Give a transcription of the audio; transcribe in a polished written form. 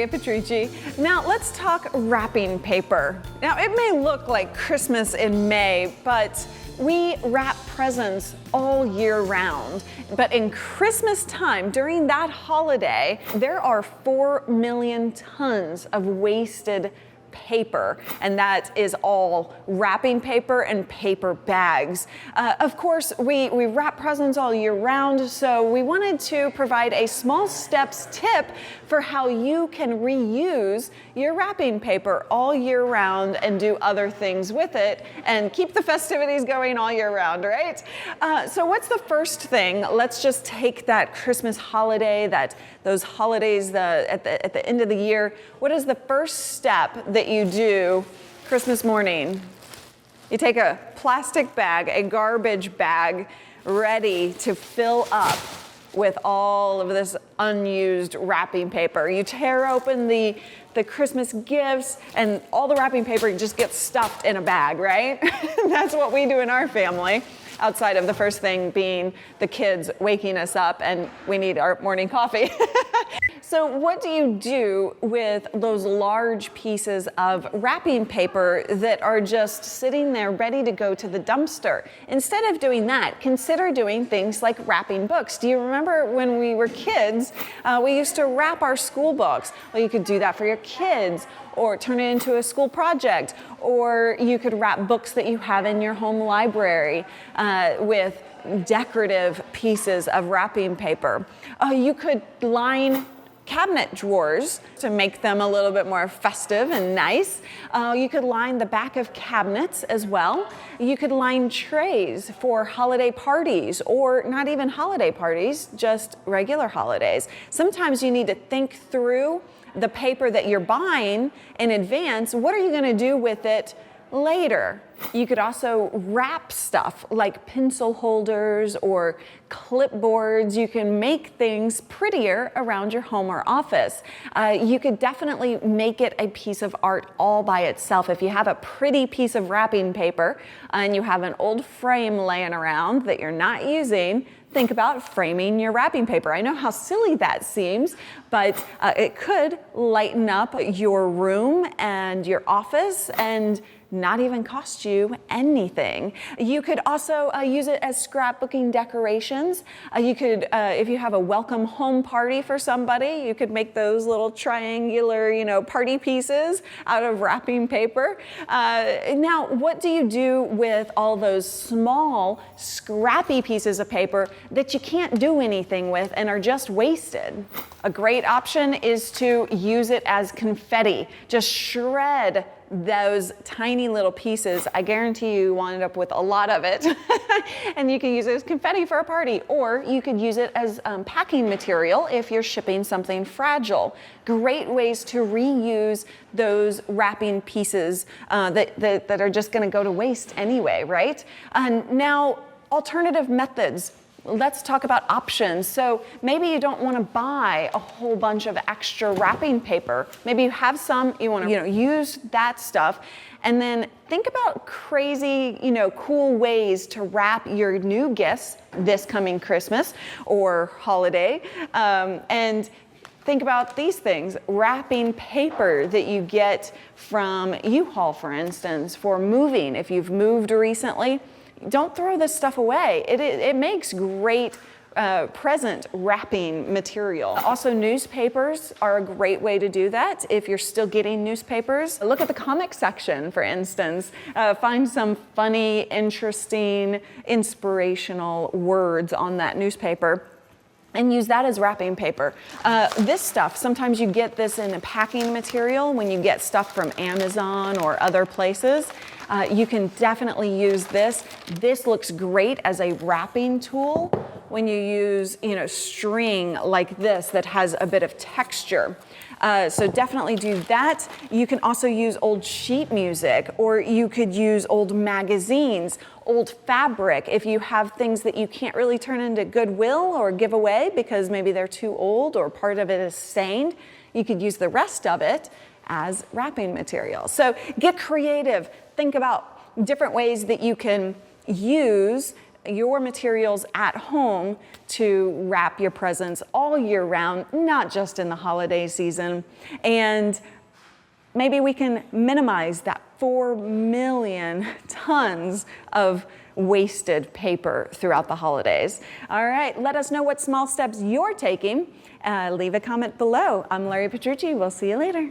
Maria Petrucci. Now let's talk wrapping paper. Now it may look like Christmas in May, but we wrap presents all year round. But in Christmas time, during that holiday, there are 4 million tons of wasted paper, and that is all wrapping paper and paper bags. Of course, we wrap presents all year round, so we wanted to provide a small steps tip for how you can reuse your wrapping paper all year round and do other things with it and keep the festivities going all year round, right? So what's the first thing? Let's just take that Christmas holiday, those holidays at the end of the year. What is the first step that you do Christmas morning? You take a plastic bag, a garbage bag, ready to fill up with all of this unused wrapping paper. You tear open the Christmas gifts, and all the wrapping paper just gets stuffed in a bag, right? That's what we do in our family, outside of the first thing being the kids waking us up and we need our morning coffee. So what do you do with those large pieces of wrapping paper that are just sitting there ready to go to the dumpster? Instead of doing that, consider doing things like wrapping books. Do you remember when we were kids, we used to wrap our school books? Well, you could do that for your kids, or turn it into a school project, or you could wrap books that you have in your home library with decorative pieces of wrapping paper. You could line cabinet drawers to make them a little bit more festive and nice. You could line the back of cabinets as well. You could line trays for holiday parties, or not even holiday parties, just regular holidays. Sometimes you need to think through the paper that you're buying in advance. What are you going to do with it later? You could also wrap stuff like pencil holders or clipboards. You can make things prettier around your home or office. You could definitely make it a piece of art all by itself. If you have a pretty piece of wrapping paper and you have an old frame laying around that you're not using, think about framing your wrapping paper. I know how silly that seems, but it could lighten up your room and your office and not even cost you anything. You could also use it as scrapbooking decorations. You could, if you have a welcome home party for somebody, you could make those little triangular, party pieces out of wrapping paper. Now, what do you do with all those small, scrappy pieces of paper that you can't do anything with and are just wasted? A great option is to use it as confetti. Just shred those tiny little pieces. I guarantee you wind up with a lot of it. And you can use it as confetti for a party, or you could use it as packing material if you're shipping something fragile. Great ways to reuse those wrapping pieces that are just going to go to waste anyway, right? Now, alternative methods. Let's talk about options. So maybe you don't want to buy a whole bunch of extra wrapping paper. Maybe you have some, you want to use that stuff. And then think about crazy, cool ways to wrap your new gifts this coming Christmas or holiday. And think about these things. Wrapping paper that you get from U-Haul, for instance, for moving. If you've moved recently, don't throw this stuff away. It makes great present wrapping material. Also, newspapers are a great way to do that if you're still getting newspapers. Look at the comic section, for instance. Find some funny, interesting, inspirational words on that newspaper and use that as wrapping paper. This stuff, sometimes you get this in a packing material when you get stuff from Amazon or other places. You can definitely use this. This looks great as a wrapping tool when you use, string like this that has a bit of texture. So definitely do that. You can also use old sheet music, or you could use old magazines, old fabric. If you have things that you can't really turn into Goodwill or give away because maybe they're too old or part of it is stained, you could use the rest of it as wrapping material. So get creative. Think about different ways that you can use your materials at home to wrap your presents all year round, not just in the holiday season. And maybe we can minimize that 4 million tons of wasted paper throughout the holidays. All right, let us know what small steps you're taking. Leave a comment below. I'm Larry Petrucci. We'll see you later.